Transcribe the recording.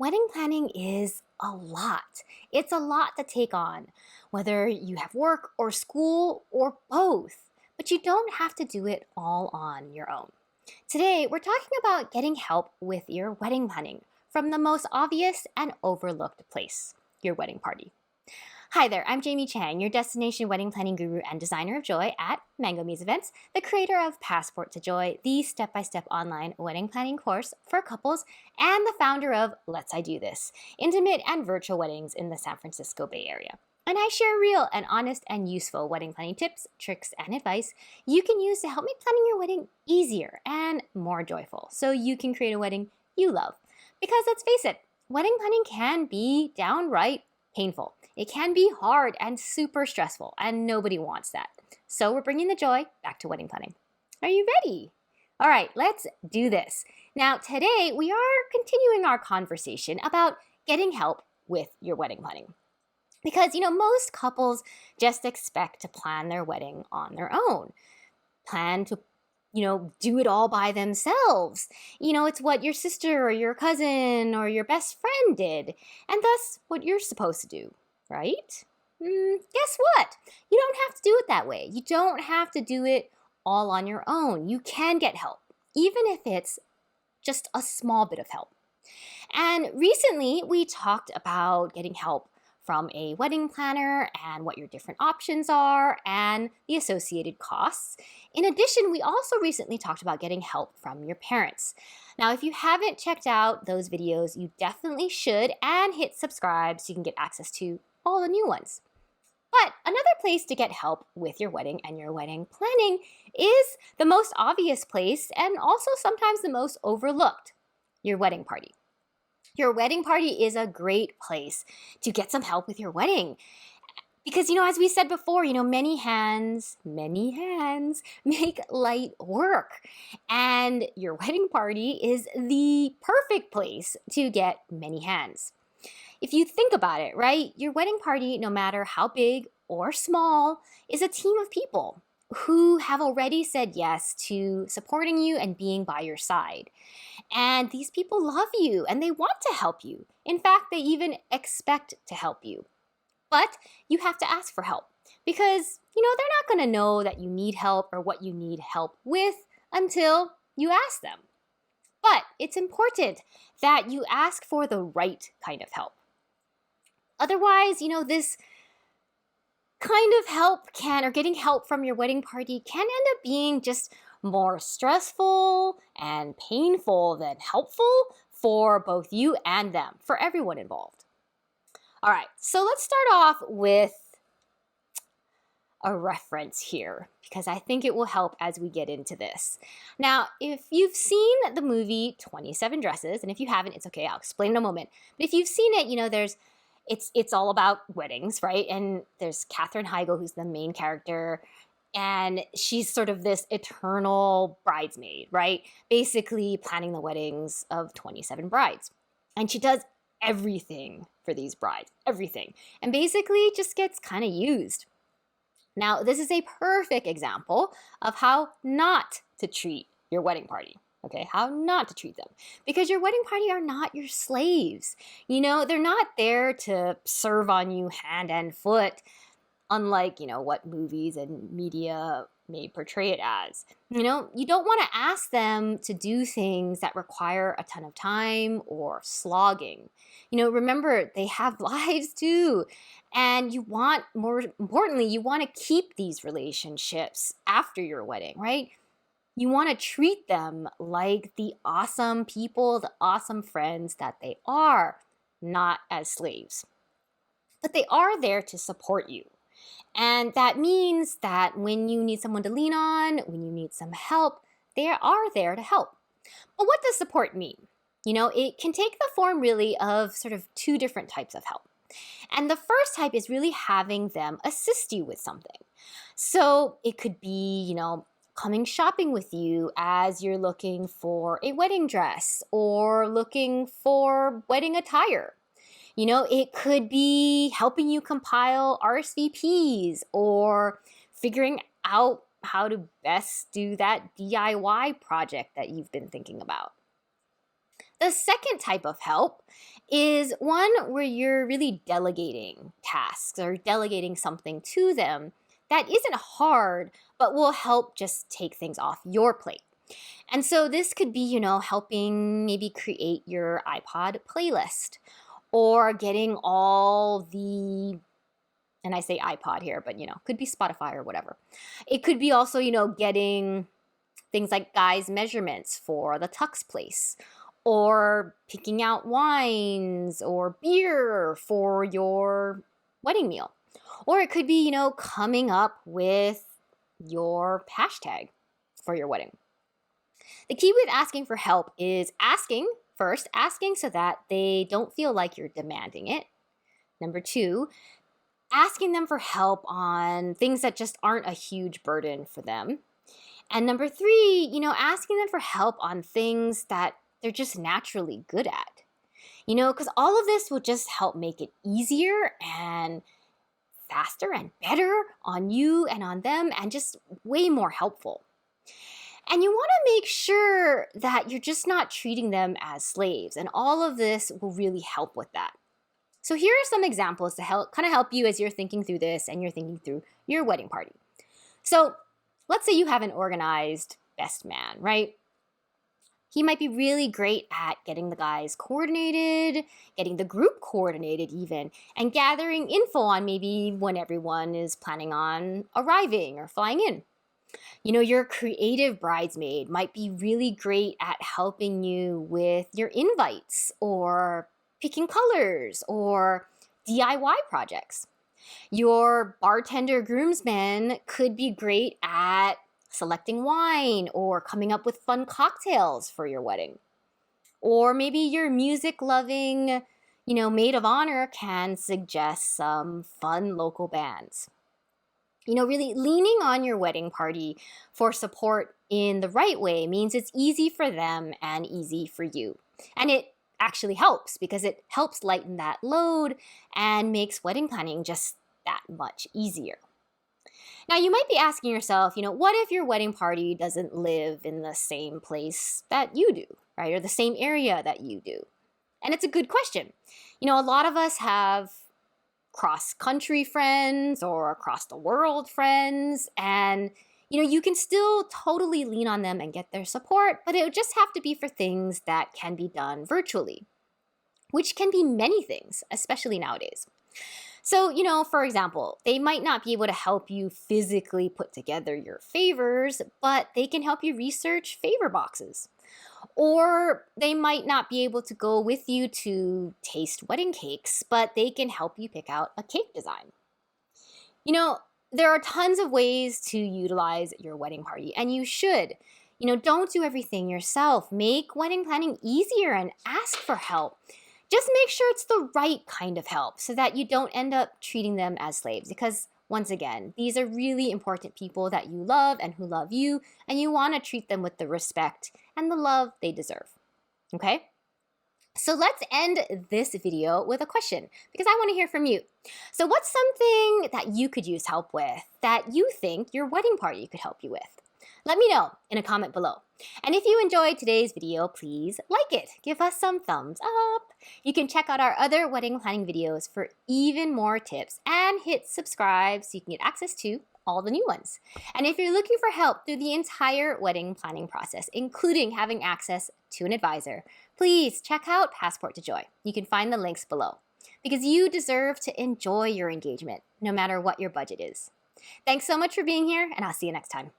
Wedding planning is a lot. It's a lot to take on, whether you have work or school or both. But you don't have to do it all on your own. Today, we're talking about getting help with your wedding planning from the most obvious and overlooked place, your wedding party. Hi there, I'm Jamie Chang, your destination wedding planning guru and designer of joy at Mango Muse Events, the creator of Passport to Joy, the step-by-step online wedding planning course for couples, and the founder of Let's I Do This, intimate and virtual weddings in the San Francisco Bay Area. And I share real and honest and useful wedding planning tips, tricks, and advice you can use to help make planning your wedding easier and more joyful so you can create a wedding you love. Because let's face it, wedding planning can be downright painful. It can be hard and super stressful, and nobody wants that. So we're bringing the joy back to wedding planning. Are you ready? All right, let's do this. Now, today we are continuing our conversation about getting help with your wedding planning. Because, most couples just expect to plan their wedding on their own. Plan to do it all by themselves. It's what your sister or your cousin or your best friend did, and thus what you're supposed to do, right? Guess what? You don't have to do it that way. You don't have to do it all on your own. You can get help, even if it's just a small bit of help. And recently, we talked about getting help from a wedding planner and what your different options are and the associated costs. In addition, we also recently talked about getting help from your parents. Now, if you haven't checked out those videos, you definitely should, and hit subscribe so you can get access to all the new ones. But another place to get help with your wedding and your wedding planning is the most obvious place and also sometimes the most overlooked, your wedding party. Your wedding party is a great place to get some help with your wedding. Because, as we said before, many hands make light work. And your wedding party is the perfect place to get many hands. If you think about it, right, your wedding party, no matter how big or small, is a team of people who have already said yes to supporting you and being by your side. And these people love you and they want to help you. In fact, they even expect to help you. But you have to ask for help because, they're not going to know that you need help or what you need help with until you ask them. But it's important that you ask for the right kind of help. Otherwise, this kind of help or getting help from your wedding party can end up being just more stressful and painful than helpful for both you and them, for everyone involved. All right, so let's start off with a reference here because I think it will help as we get into this. Now, if you've seen the movie 27 Dresses, and if you haven't, it's okay, I'll explain in a moment. But if you've seen it, it's all about weddings, right? And there's Katherine Heigl, who's the main character, and she's sort of this eternal bridesmaid, right? Basically planning the weddings of 27 brides. And she does everything for these brides, everything. And basically just gets kind of used. Now, this is a perfect example of how not to treat your wedding party. Okay, how not to treat them. Because your wedding party are not your slaves. They're not there to serve on you hand and foot, unlike, what movies and media may portray it as. You don't want to ask them to do things that require a ton of time or slogging. Remember, they have lives too. And more importantly, you want to keep these relationships after your wedding, right? You want to treat them like the awesome people, the awesome friends that they are, not as slaves. But they are there to support you. And that means that when you need someone to lean on, when you need some help, they are there to help. But what does support mean? It can take the form really of sort of two different types of help. And the first type is really having them assist you with something. So it could be, coming shopping with you as you're looking for a wedding dress or looking for wedding attire. It could be helping you compile RSVPs or figuring out how to best do that DIY project that you've been thinking about. The second type of help is one where you're really delegating tasks or delegating something to them that isn't hard, but will help just take things off your plate. And so this could be, helping maybe create your iPod playlist or getting all the, and I say iPod here, but, could be Spotify or whatever. It could be also, getting things like guys' measurements for the tux place, or picking out wines or beer for your wedding meal. Or it could be, coming up with your hashtag for your wedding. The key with asking for help is asking so that they don't feel like you're demanding it. Number 2, asking them for help on things that just aren't a huge burden for them. And number 3, asking them for help on things that they're just naturally good at. Because all of this will just help make it easier and faster and better on you and on them, and just way more helpful. And you want to make sure that you're just not treating them as slaves, and all of this will really help with that. So here are some examples to help you as you're thinking through this and you're thinking through your wedding party. So let's say you have an organized best man, right? He might be really great at getting the guys coordinated, getting the group coordinated even, and gathering info on maybe when everyone is planning on arriving or flying in. Your creative bridesmaid might be really great at helping you with your invites or picking colors or DIY projects. Your bartender groomsman could be great at selecting wine or coming up with fun cocktails for your wedding. Or maybe your music-loving, maid of honor can suggest some fun local bands. Really leaning on your wedding party for support in the right way means it's easy for them and easy for you. And it actually helps because it helps lighten that load and makes wedding planning just that much easier. Now, you might be asking yourself, what if your wedding party doesn't live in the same place that you do, right? Or the same area that you do? And it's a good question. A lot of us have cross-country friends or across the world friends, and you can still totally lean on them and get their support, but it would just have to be for things that can be done virtually, which can be many things, especially nowadays. So, for example, they might not be able to help you physically put together your favors, but they can help you research favor boxes. Or they might not be able to go with you to taste wedding cakes, but they can help you pick out a cake design. There are tons of ways to utilize your wedding party, and you should. Don't do everything yourself. Make wedding planning easier and ask for help. Just make sure it's the right kind of help so that you don't end up treating them as slaves, because once again, these are really important people that you love and who love you, and you want to treat them with the respect and the love they deserve. Okay? So let's end this video with a question, because I want to hear from you. So what's something that you could use help with that you think your wedding party could help you with? Let me know in a comment below. And if you enjoyed today's video, please like it. Give us some thumbs up. You can check out our other wedding planning videos for even more tips, and hit subscribe so you can get access to all the new ones. And if you're looking for help through the entire wedding planning process, including having access to an advisor, please check out Passport to Joy. You can find the links below, because you deserve to enjoy your engagement no matter what your budget is. Thanks so much for being here, and I'll see you next time.